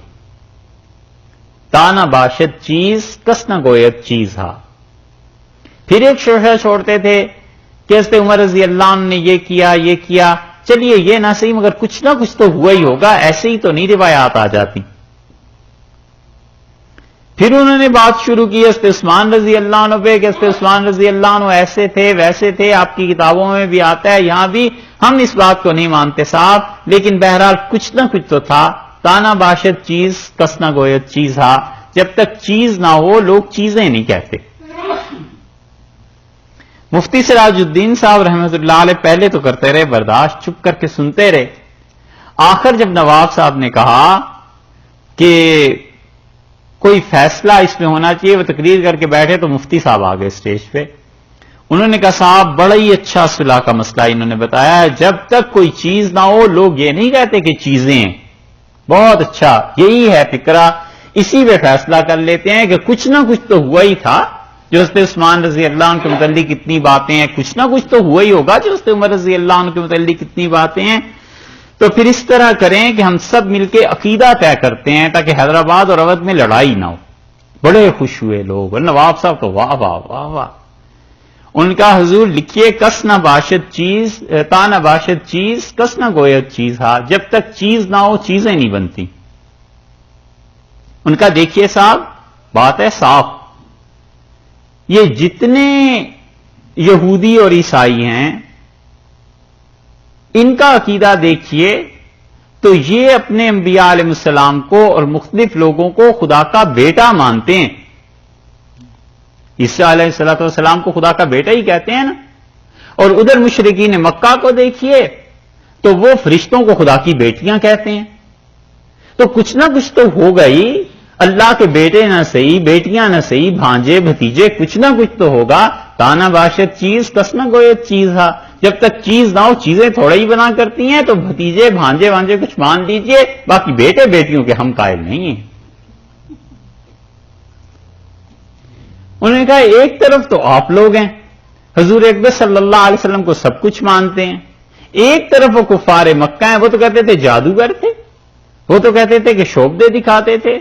تانا باشد چیز کس نہ گویت چیز ہا۔ پھر ایک شعر چھوڑتے تھے کہ حضرت عمر رضی اللہ عنہ نے یہ کیا یہ کیا، چلیے یہ نہ صحیح مگر کچھ نہ کچھ تو ہوا ہی ہوگا، ایسے ہی تو نہیں روایات آ جاتی۔ پھر انہوں نے بات شروع کی حضرت عثمان رضی اللہ عنہ پہ کہ حضرت عثمان رضی اللہ عنہ ایسے تھے ویسے تھے، آپ کی کتابوں میں بھی آتا ہے، یہاں بھی، ہم اس بات کو نہیں مانتے صاحب، لیکن بہرحال کچھ نہ کچھ تو تھا، تانا باشد چیز کس نہ گویت چیز ہا، جب تک چیز نہ ہو لوگ چیزیں نہیں کہتے۔ مفتی سراج الدین صاحب رحمۃ اللہ علیہ پہلے تو کرتے رہے برداشت، چپ کر کے سنتے رہے، آخر جب نواب صاحب نے کہا کہ کوئی فیصلہ اس میں ہونا چاہیے، وہ تقریر کر کے بیٹھے تو مفتی صاحب آ گئے اسٹیج پہ، انہوں نے کہا صاحب بڑا ہی اچھا صلح کا مسئلہ انہوں نے بتایا ہے، جب تک کوئی چیز نہ ہو لوگ یہ نہیں کہتے کہ چیزیں ہیں، بہت اچھا، یہی ہے فکرہ، اسی پہ فیصلہ کر لیتے ہیں کہ کچھ نہ کچھ تو ہوا ہی تھا، جو حضرت عثمان رضی اللہ عنہ کے متعلق اتنی باتیں ہیں، کچھ نہ کچھ تو ہوا ہی ہوگا جو حضرت عمر رضی اللہ عنہ کے متعلق اتنی باتیں ہیں، تو پھر اس طرح کریں کہ ہم سب مل کے عقیدہ طے کرتے ہیں تاکہ حیدرآباد اور اودھ میں لڑائی نہ ہو۔ بڑے خوش ہوئے لوگ، اور نواب صاحب تو واہ واہ واہ واہ، ان کا حضور لکھیے کس نہ باشد چیز تا نہ باشد چیز کس نہ گویت چیز ہا، جب تک چیز نہ ہو چیزیں نہیں بنتی۔ ان کا دیکھیے صاحب بات ہے صاف، یہ جتنے یہودی اور عیسائی ہیں ان کا عقیدہ دیکھیے تو یہ اپنے انبیاء علیہ السلام کو اور مختلف لوگوں کو خدا کا بیٹا مانتے ہیں، عیسیٰ علیہ السلام کو خدا کا بیٹا ہی کہتے ہیں نا، اور ادھر مشرکین مکہ کو دیکھیے تو وہ فرشتوں کو خدا کی بیٹیاں کہتے ہیں، تو کچھ نہ کچھ تو ہو گئی، اللہ کے بیٹے نہ صحیح، بیٹیاں نہ صحیح، بھانجے بھتیجے کچھ نہ کچھ تو ہوگا. تانا باشد چیز کس نہ گویت چیز ہا. جب تک چیز نہ ہو چیزیں تھوڑا ہی بنا کرتی ہیں. تو بھتیجے بھانجے وانجے کچھ مان لیجئے، باقی بیٹے بیٹیوں کے ہم قائل نہیں ہیں. انہوں نے کہا ایک طرف تو آپ لوگ ہیں، حضور اکبر صلی اللہ علیہ وسلم کو سب کچھ مانتے ہیں، ایک طرف وہ کفار مکہ ہیں، وہ تو کہتے تھے جادوگر تھے، وہ تو کہتے تھے کہ شوبدے دکھاتے تھے.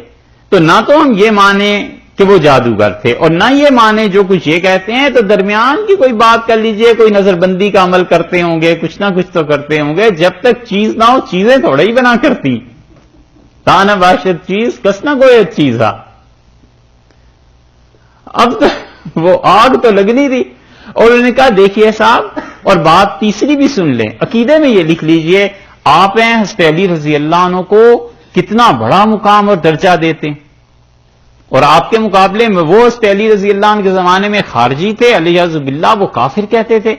تو نہ تو ہم یہ مانیں کہ وہ جادوگر تھے اور نہ یہ مانیں جو کچھ یہ کہتے ہیں. تو درمیان کی کوئی بات کر لیجئے، کوئی نظر بندی کا عمل کرتے ہوں گے، کچھ نہ کچھ تو کرتے ہوں گے. جب تک چیز نہ ہو چیزیں تھوڑا ہی بنا کرتی. تانا باشد چیز کس نہ گویت چیز ہا. اب تو وہ آگ تو لگ نہیں رہی. اور انہوں نے کہا دیکھیے صاحب، اور بات تیسری بھی سن لیں، عقیدے میں یہ لکھ لیجئے، آپ ہیں حضرت علی رضی اللہ عنہ کو کتنا بڑا مقام اور درجہ دیتے ہیں، اور آپ کے مقابلے میں وہ حضرت علی رضی اللہ عنہ کے زمانے میں خارجی تھے، علیہ باللہ وہ کافر کہتے تھے.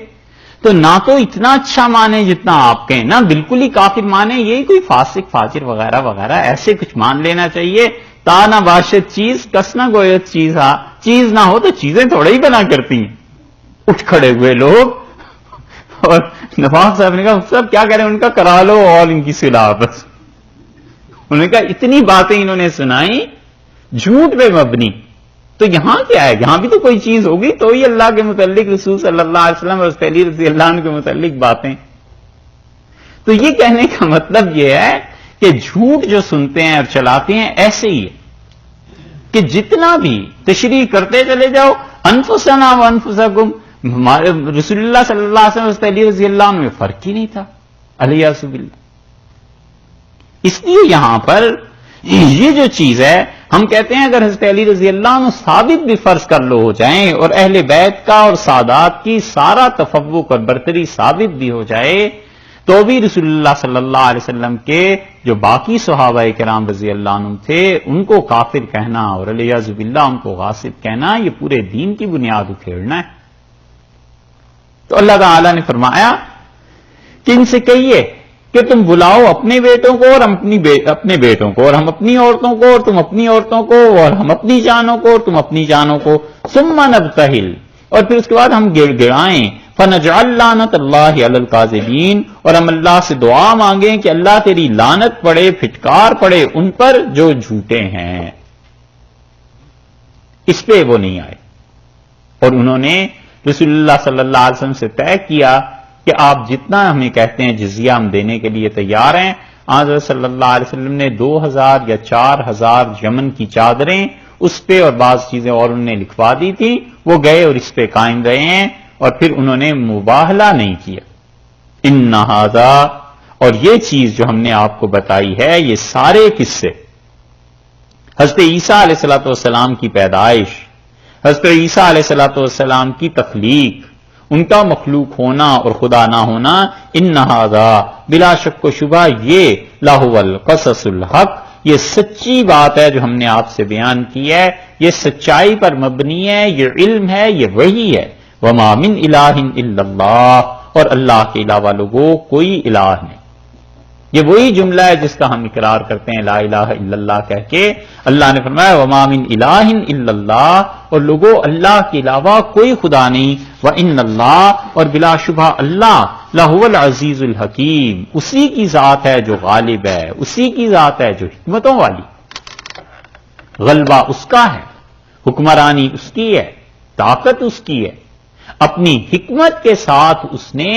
تو نہ تو اتنا اچھا مانے جتنا آپ کہیں، نہ بالکل ہی کافر مانے، یہی کوئی فاسق فاجر وغیرہ وغیرہ ایسے کچھ مان لینا چاہیے. تا نہ باشد چیز کس نہ گویت چیز ہا. چیز نہ ہو تو چیزیں تھوڑا ہی بنا کرتی ہیں. اٹھ کھڑے ہوئے لوگ، اور نواز صاحب نے کہا صاحب کیا کہہ رہے ہیں، ان کا کرا لو اور ان کی صلاح بس. انہوں نے کہا اتنی باتیں انہوں نے سنائی جھوٹ پہ مبنی. تو یہاں کیا ہے، یہاں بھی تو کوئی چیز ہوگی تو ہی اللہ کے متعلق رسول صلی اللہ علیہ وسلم اور علی رضی اللہ عنہ کے متعلق باتیں. تو یہ کہنے کا مطلب یہ ہے کہ جھوٹ جو سنتے ہیں اور چلاتے ہیں ایسے ہی ہے کہ جتنا بھی تشریح کرتے چلے جاؤ، انفسنا و انفسکم، رسول اللہ صلی اللہ علیہ وسلم علی رضی اللہ عنہ میں فرق ہی نہیں تھا علیہ باللہ. اس لیے یہاں پر یہ جو چیز ہے، ہم کہتے ہیں اگر حضرت علی رضی اللہ عنہ ثابت بھی فرض کر لو ہو جائیں اور اہل بیت کا اور سادات کی سارا تفوق اور برتری ثابت بھی ہو جائے، تو بھی رسول اللہ صلی اللہ علیہ وسلم کے جو باقی صحابہ کرام رضی اللہ عنہ تھے ان کو کافر کہنا اور علیہ باللہ ان کو غاصب کہنا، یہ پورے دین کی بنیاد اکھیڑنا ہے. تو اللہ تعالی نے فرمایا کہ ان سے کہیے کہ تم بلاؤ اپنے بیٹوں کو اور ہم اپنے بیٹوں کو، اور ہم اپنی عورتوں کو اور تم اپنی عورتوں کو، اور ہم اپنی جانوں کو اور تم اپنی جانوں کو، ثم نبتہل، اور پھر اس کے بعد ہم گڑ گڑائیں، فنجعل لعنت اللہ علی الکاذبین، اور ہم اللہ سے دعا مانگیں کہ اللہ تیری لعنت پڑے، پھٹکار پڑے ان پر جو جھوٹے ہیں. اس پہ وہ نہیں آئے، اور انہوں نے رسول اللہ صلی اللہ علیہ وسلم سے طے کیا کہ آپ جتنا ہمیں کہتے ہیں جزیہ ہم دینے کے لیے تیار ہیں. حضرت صلی اللہ علیہ وسلم نے 2000 یا 4000 یمن کی چادریں اس پہ اور بعض چیزیں اور انہوں نے لکھوا دی تھی، وہ گئے اور اس پہ قائم رہے ہیں، اور پھر انہوں نے مباہلہ نہیں کیا. ان ھذا، اور یہ چیز جو ہم نے آپ کو بتائی ہے، یہ سارے قصے حضرت عیسیٰ علیہ الصلوۃ والسلام کی پیدائش، حضرت عیسیٰ علیہ الصلوۃ والسلام کی تخلیق، ان کا مخلوق ہونا اور خدا نہ ہونا، ان ھذا، بلا شک و شبہ یہ لہو القصص الحق، یہ سچی بات ہے جو ہم نے آپ سے بیان کی ہے، یہ سچائی پر مبنی ہے، یہ علم ہے، یہ وحی ہے. وما من الہ الا اللہ، اور اللہ کے علاوہ لوگوں کوئی الہ نہیں. یہ وہی جملہ ہے جس کا ہم اقرار کرتے ہیں لا الہ الا اللہ کہہ کے. اللہ نے فرمایا وما من الہ الا اللہ، اور لوگوں اللہ کے علاوہ کوئی خدا نہیں. وان اللہ، اور بلا شبہ اللہ لہو العزیز الحکیم، اسی کی ذات ہے جو غالب ہے، اسی کی ذات ہے جو حکمتوں والی، غلبہ اس کا ہے، حکمرانی اس کی ہے، طاقت اس کی ہے. اپنی حکمت کے ساتھ اس نے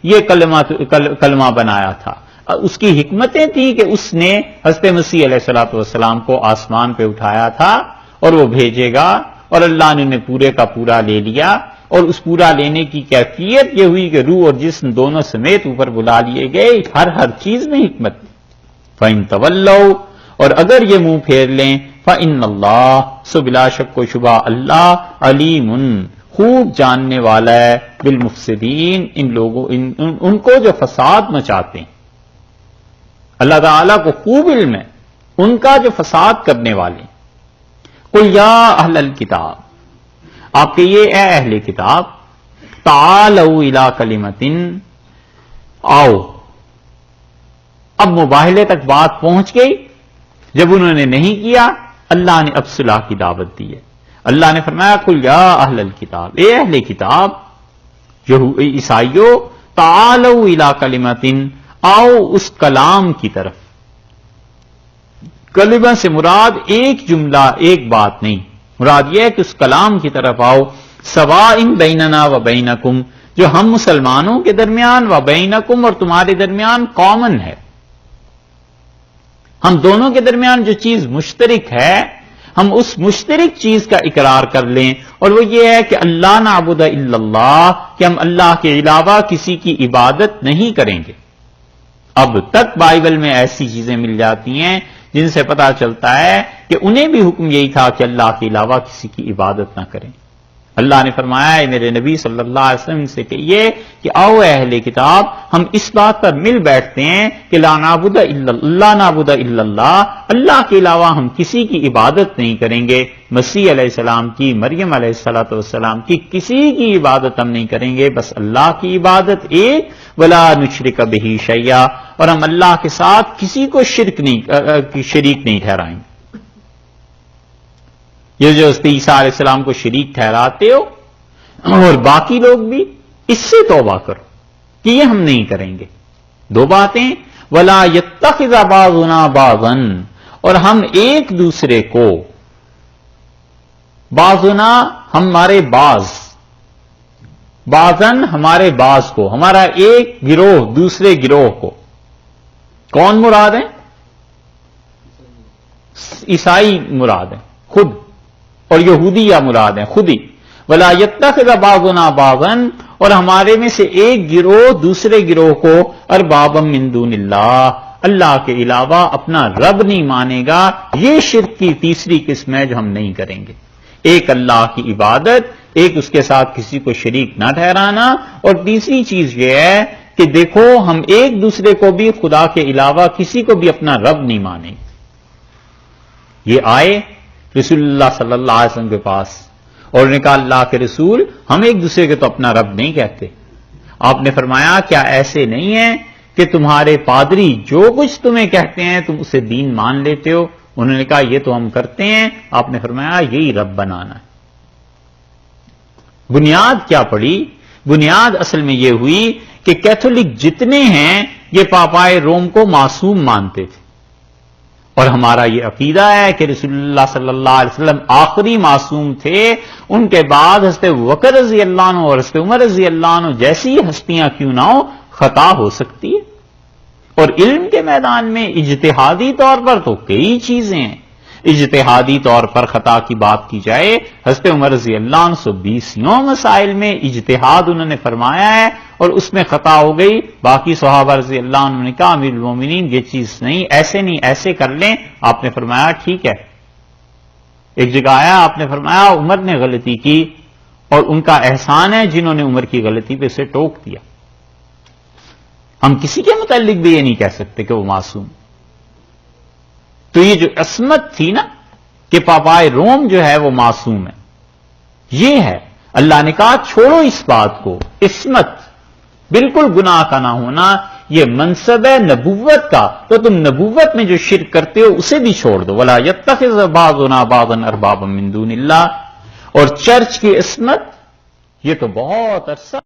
یہ کلمہ بنایا تھا. اس کی حکمتیں تھیں کہ اس نے حضرت مسیح علیہ الصلوۃ والسلام کو آسمان پہ اٹھایا تھا اور وہ بھیجے گا، اور اللہ نے انہیں پورے کا پورا لے لیا. اور اس پورا لینے کی کیفیت یہ ہوئی کہ روح اور جسم دونوں سمیت اوپر بلا لیے گئے. ہر چیز میں حکمت. فَإِن تَوَلَّوْا، اور اگر یہ منہ پھیر لیں، فَإِنَّ اللَّهَ، سو بلا شک و شبہ اللہ علیم، خوب جاننے والا ہے، بالمفسدین، ان لوگوں ان کو جو فساد مچاتے ہیں. اللہ تعالیٰ کو خوب علم ہے ان کا جو فساد کرنے والے. قُلْ يَا أَهْلَ الْكِتَابِ، آپ کہیے اے اہل کتاب، تعالوا الی کلمۃ، آؤ. اب مباہلے تک بات پہنچ گئی. جب انہوں نے نہیں کیا، اللہ نے اب صلح کی دعوت دی ہے. اللہ نے فرمایا قل یا اہل الکتاب، اے اہل کتاب، عیسائیو، تعالوا الی کلمۃ، آؤ اس کلام کی طرف. کلمہ سے مراد ایک جملہ، ایک بات نہیں، مراد یہ ہے کہ اس کلام کی طرف آؤ. سواء بیننا و بینکم، جو ہم مسلمانوں کے درمیان و بینکم اور تمہارے درمیان کامن ہے. ہم دونوں کے درمیان جو چیز مشترک ہے، ہم اس مشترک چیز کا اقرار کر لیں، اور وہ یہ ہے کہ اللہ نعبد الا اللہ، کہ ہم اللہ کے علاوہ کسی کی عبادت نہیں کریں گے. اب تک بائبل میں ایسی چیزیں مل جاتی ہیں جن سے پتا چلتا ہے کہ انہیں بھی حکم یہی تھا کہ اللہ کے علاوہ کسی کی عبادت نہ کریں. اللہ نے فرمایا ہے میرے نبی صلی اللہ علیہ وسلم سے کہیے کہ آؤ اہل کتاب، ہم اس بات پر مل بیٹھتے ہیں کہ لا نعبد الا اللہ، اللہ کے علاوہ ہم کسی کی عبادت نہیں کریں گے. مسیح علیہ السلام کی، مریم علیہ السلام کی، کسی کی عبادت ہم نہیں کریں گے، بس اللہ کی عبادت ایک. ولا نشرک بہ شیئا، اور ہم اللہ کے ساتھ کسی کو شریک نہیں ٹھہرائیں گے. یہ جو عیسیٰ علیہ السلام کو شریک ٹھہراتے ہو اور باقی لوگ بھی، اس سے توبہ کرو کہ یہ ہم نہیں کریں گے. دو باتیں، ولا یتخذ بعضنا بعضا، اور ہم ایک دوسرے کو، بعضنا ہمارے بعضن ہمارے بعض کو، ہمارا ایک گروہ دوسرے گروہ کو. کون مراد ہیں؟ عیسائی مراد ہیں خود، اور یہودی یا مراد ہیں خودی. ولا یتخذ بعضنا بعضا، اور ہمارے میں سے ایک گروہ دوسرے گروہ کو اربابا من دون اللہ، اللہ کے علاوہ اپنا رب نہیں مانے گا. یہ شرک کی تیسری قسم ہے جو ہم نہیں کریں گے. ایک اللہ کی عبادت، ایک اس کے ساتھ کسی کو شریک نہ ٹھہرانا، اور تیسری چیز یہ ہے کہ دیکھو ہم ایک دوسرے کو بھی خدا کے علاوہ کسی کو بھی اپنا رب نہیں مانیں. یہ آئے رسول اللہ صلی اللہ علیہ وسلم کے پاس اور انہوں نے کہا اللہ کے رسول، ہم ایک دوسرے کے تو اپنا رب نہیں کہتے. آپ نے فرمایا کیا ایسے نہیں ہے کہ تمہارے پادری جو کچھ تمہیں کہتے ہیں تم اسے دین مان لیتے ہو؟ انہوں نے کہا یہ تو ہم کرتے ہیں. آپ نے فرمایا یہی رب بنانا ہے. بنیاد کیا پڑی؟ بنیاد اصل میں یہ ہوئی کہ کیتھولک جتنے ہیں یہ پاپائے روم کو معصوم مانتے تھے، اور ہمارا یہ عقیدہ ہے کہ رسول اللہ صلی اللہ علیہ وسلم آخری معصوم تھے. ان کے بعد حضرت بکر رضی اللہ عنہ اور حضرت عمر رضی اللہ عنہ جیسی ہستیاں کیوں نہ ہو، خطا ہو سکتی ہے. اور علم کے میدان میں اجتہادی طور پر تو کئی چیزیں ہیں. اجتہادی طور پر خطا کی بات کی جائے، حضرت عمر رضی اللہ عنہ 120 مسائل میں اجتہاد انہوں نے فرمایا ہے اور اس میں خطا ہو گئی. باقی صحابہ رضی اللہ عنہ نے کہا امیر المومنین یہ چیز نہیں، ایسے نہیں، ایسے کر لیں. آپ نے فرمایا ٹھیک ہے. ایک جگہ آیا آپ نے فرمایا عمر نے غلطی کی اور ان کا احسان ہے جنہوں نے عمر کی غلطی پہ اسے ٹوک دیا. ہم کسی کے متعلق بھی یہ نہیں کہہ سکتے کہ وہ معصوم. تو یہ جو عصمت تھی نا کہ پاپائے روم جو ہے وہ معصوم ہے، یہ ہے. اللہ نے کہا چھوڑو اس بات کو. عصمت، بالکل گناہ کا نہ ہونا، یہ منصب ہے نبوت کا. تو تم نبوت میں جو شرک کرتے ہو اسے بھی چھوڑ دو. ولا یتخذ بعضنا بعضا اربابا من دون اللہ. اور چرچ کی عصمت یہ تو بہت عرصہ